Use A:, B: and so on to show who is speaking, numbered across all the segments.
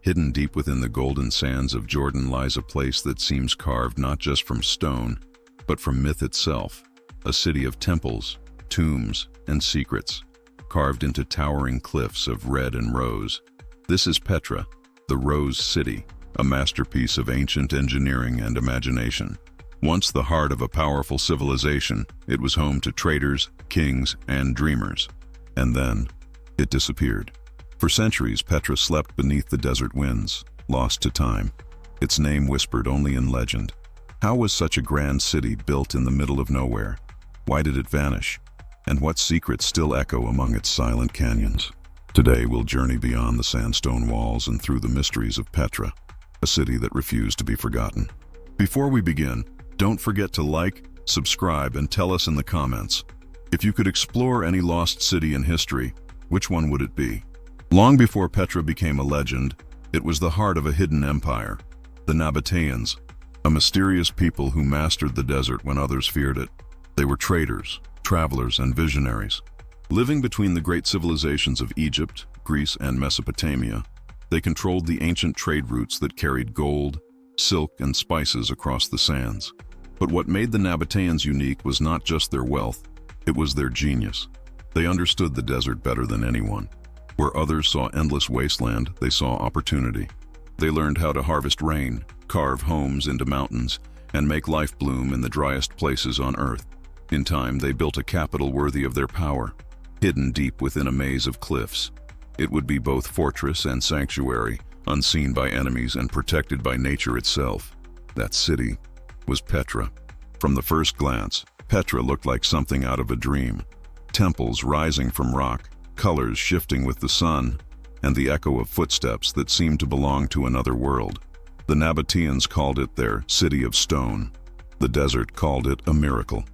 A: Hidden deep within the golden sands of Jordan lies a place that seems carved not just from stone, but from myth itself, a city of temples, tombs, and secrets, carved into towering cliffs of red and rose. This is Petra, the Rose City, a masterpiece of ancient engineering and imagination. Once the heart of a powerful civilization, it was home to traders, kings, and dreamers. And then, it disappeared. For centuries, Petra slept beneath the desert winds, lost to time, its name whispered only in legend. How was such a grand city built in the middle of nowhere? Why did it vanish? And what secrets still echo among its silent canyons? Today we'll journey beyond the sandstone walls and through the mysteries of Petra, a city that refused to be forgotten. Before we begin, don't forget to like, subscribe, and tell us in the comments. If you could explore any lost city in history, which one would it be? Long before Petra became a legend, it was the heart of a hidden empire, the Nabateans, a mysterious people who mastered the desert when others feared it. They were traders, travelers, and visionaries. Living between the great civilizations of Egypt, Greece, and Mesopotamia, they controlled the ancient trade routes that carried gold, silk, and spices across the sands. But what made the Nabateans unique was not just their wealth, it was their genius. They understood the desert better than anyone. Where others saw endless wasteland, they saw opportunity. They learned how to harvest rain, carve homes into mountains, and make life bloom in the driest places on earth. In time, they built a capital worthy of their power, hidden deep within a maze of cliffs. It would be both fortress and sanctuary, unseen by enemies and protected by nature itself. That city was Petra. From the first glance, Petra looked like something out of a dream. Temples rising from rock, colors shifting with the sun, and the echo of footsteps that seemed to belong to another world. The Nabateans called it their city of stone. The desert called it a miracle.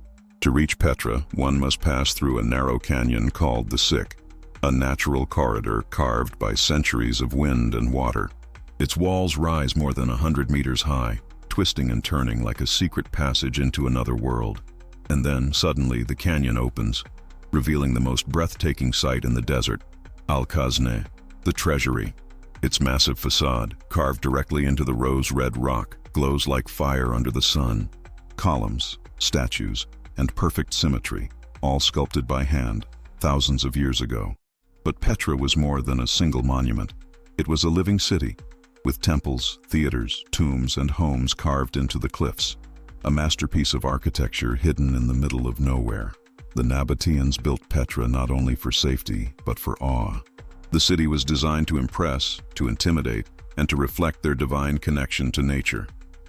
A: To reach Petra, one must pass through a narrow canyon called the Sick, a natural corridor carved by centuries of wind and water. Its walls rise more than 100 meters high, twisting and turning like a secret passage into another world. And then, suddenly, the canyon opens, revealing the most breathtaking sight in the desert, Al-Khazne, the treasury. Its massive facade, carved directly into the rose-red rock, glows like fire under the sun. Columns, statues, and perfect symmetry, all sculpted by hand, thousands of years ago. But Petra was more than a single monument. It was a living city, with temples, theaters, tombs, and homes carved into the cliffs. A masterpiece of architecture hidden in the middle of nowhere. The Nabateans built Petra not only for safety, but for awe. The city was designed to impress, to intimidate, and to reflect their divine connection to nature.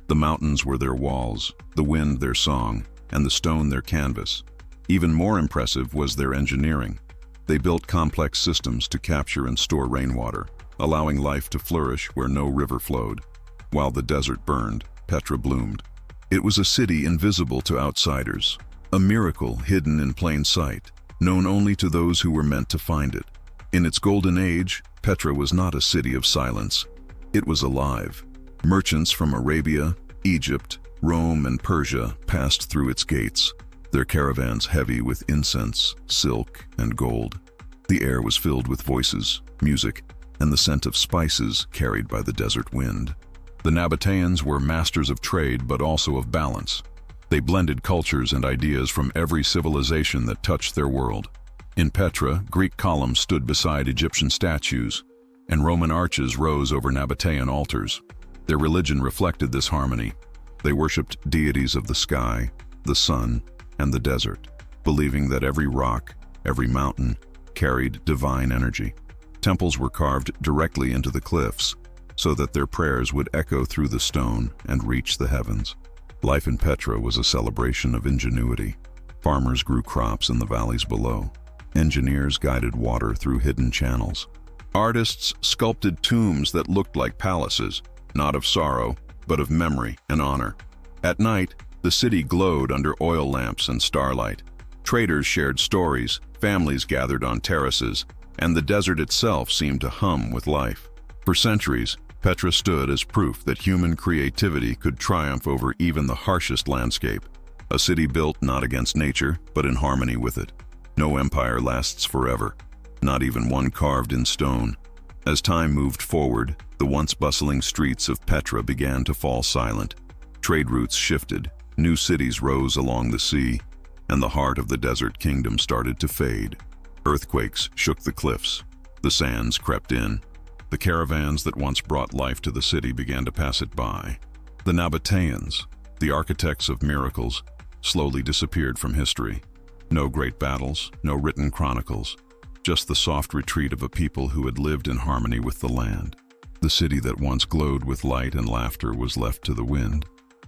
A: The mountains were their walls, the wind their song, and the stone their canvas. Even more impressive was their engineering. They built complex systems to capture and store rainwater, allowing life to flourish where no river flowed. While the desert burned, Petra bloomed. It was a city invisible to outsiders, a miracle hidden in plain sight, known only to those who were meant to find it. In its golden age, Petra was not a city of silence. It was alive. Merchants from Arabia, Egypt, Rome, and Persia passed through its gates, their caravans heavy with incense, silk, and gold. The air was filled with voices, music, and the scent of spices carried by the desert wind. The Nabateans were masters of trade but also of balance. They blended cultures and ideas from every civilization that touched their world. In Petra, Greek columns stood beside Egyptian statues, and Roman arches rose over Nabatean altars. Their religion reflected this harmony. They worshipped deities of the sky, the sun, and the desert, believing that every rock, every mountain, carried divine energy. Temples were carved directly into the cliffs, so that their prayers would echo through the stone and reach the heavens. Life in Petra was a celebration of ingenuity. Farmers grew crops in the valleys below. Engineers guided water through hidden channels. Artists sculpted tombs that looked like palaces, not of sorrow, but of memory and honor. At night, the city glowed under oil lamps and starlight. Traders shared stories, families gathered on terraces, and the desert itself seemed to hum with life. For centuries, Petra stood as proof that human creativity could triumph over even the harshest landscape. A city built not against nature, but in harmony with it. No empire lasts forever, not even one carved in stone. As time moved forward, The once bustling streets of Petra began to fall silent. Trade routes shifted, new cities rose along the sea, and the heart of the desert kingdom started to fade. Earthquakes shook the cliffs. The sands crept in. The caravans that once brought life to the city began to pass it by. The Nabateans, the architects of miracles, slowly disappeared from history. No great battles, no written chronicles, just the soft retreat of a people who had lived in harmony with the land. The city that once glowed with light and laughter was left to the wind.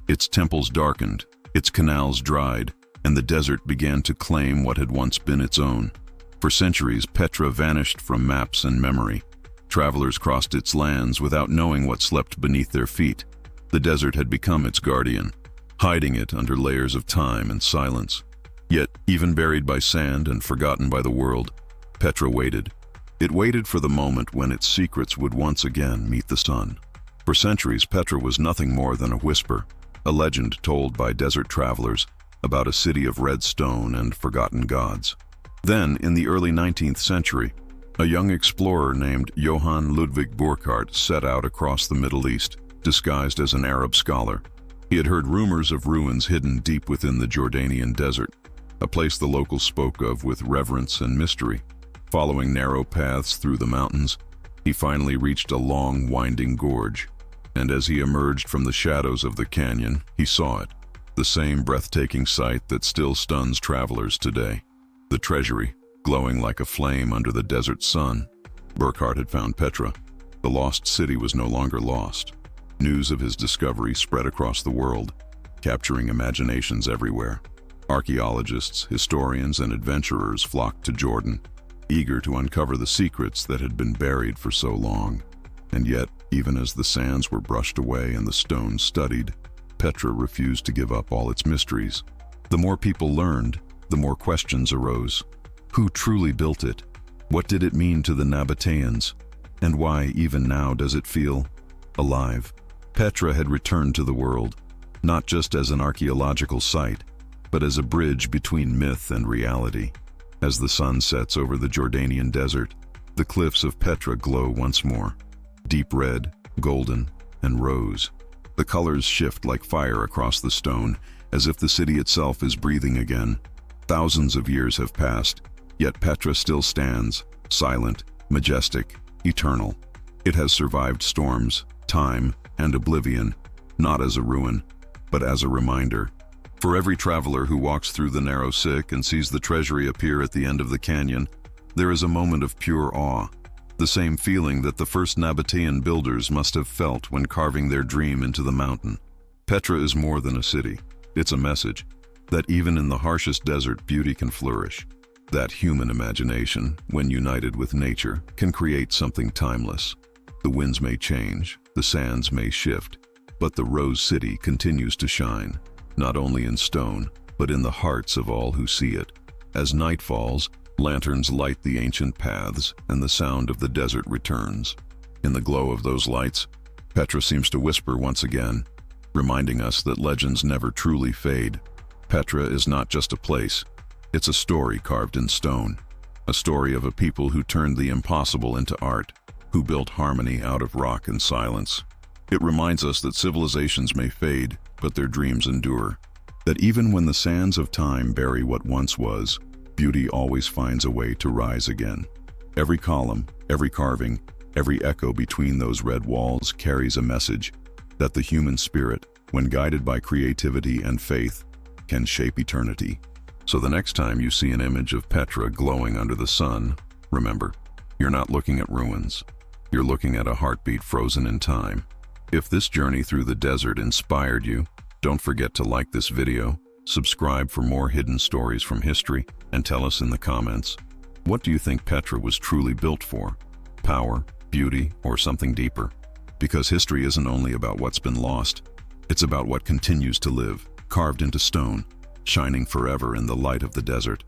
A: Its temples darkened, its canals dried, and the desert began to claim what had once been its own. For centuries, Petra vanished from maps and memory. Travelers crossed its lands without knowing what slept beneath their feet. The desert had become its guardian, hiding it under layers of time and silence. Yet, even buried by sand and forgotten by the world, Petra waited. It waited for the moment when its secrets would once again meet the sun. For centuries, Petra was nothing more than a whisper, a legend told by desert travelers about a city of red stone and forgotten gods. Then, in the early 19th century, a young explorer named Johann Ludwig Burckhardt set out across the Middle East, disguised as an Arab scholar. He had heard rumors of ruins hidden deep within the Jordanian desert, a place the locals spoke of with reverence and mystery. Following narrow paths through the mountains, he finally reached a long, winding gorge, and as he emerged from the shadows of the canyon, he saw it, the same breathtaking sight that still stuns travelers today. The treasury, glowing like a flame under the desert sun. Burckhardt had found Petra. The lost city was no longer lost. News of his discovery spread across the world, capturing imaginations everywhere. Archaeologists, historians, and adventurers flocked to Jordan, eager to uncover the secrets that had been buried for so long. And yet, even as the sands were brushed away and the stones studied, Petra refused to give up all its mysteries. The more people learned, the more questions arose. Who truly built it? What did it mean to the Nabateans? And why, even now, does it feel alive? Petra had returned to the world, not just as an archaeological site, but as a bridge between myth and reality. As the sun sets over the Jordanian desert, the cliffs of Petra glow once more. Deep red, golden, and rose. The colors shift like fire across the stone, as if the city itself is breathing again. Thousands of years have passed, yet Petra still stands, silent, majestic, eternal. It has survived storms, time, and oblivion, not as a ruin, but as a reminder. For every traveler who walks through the narrow sick and sees the treasury appear at the end of the canyon, there is a moment of pure awe, the same feeling that the first Nabatean builders must have felt when carving their dream into the mountain. Petra is more than a city. It's a message that even in the harshest desert, beauty can flourish. That human imagination, when united with nature, can create something timeless. The winds may change, the sands may shift, but the Rose City continues to shine, not only in stone, but in the hearts of all who see it. As night falls, lanterns light the ancient paths, and the sound of the desert returns. In the glow of those lights, Petra seems to whisper once again, reminding us that legends never truly fade. Petra is not just a place, it's a story carved in stone. A story of a people who turned the impossible into art, who built harmony out of rock and silence. It reminds us that civilizations may fade, but their dreams endure. That even when the sands of time bury what once was, beauty always finds a way to rise again. Every column, every carving, every echo between those red walls carries a message that the human spirit, when guided by creativity and faith, can shape eternity. So the next time you see an image of Petra glowing under the sun, remember, you're not looking at ruins. You're looking at a heartbeat frozen in time. If this journey through the desert inspired you, don't forget to like this video, subscribe for more hidden stories from history, and tell us in the comments, what do you think Petra was truly built for? Power, beauty, or something deeper? Because history isn't only about what's been lost, it's about what continues to live, carved into stone, shining forever in the light of the desert.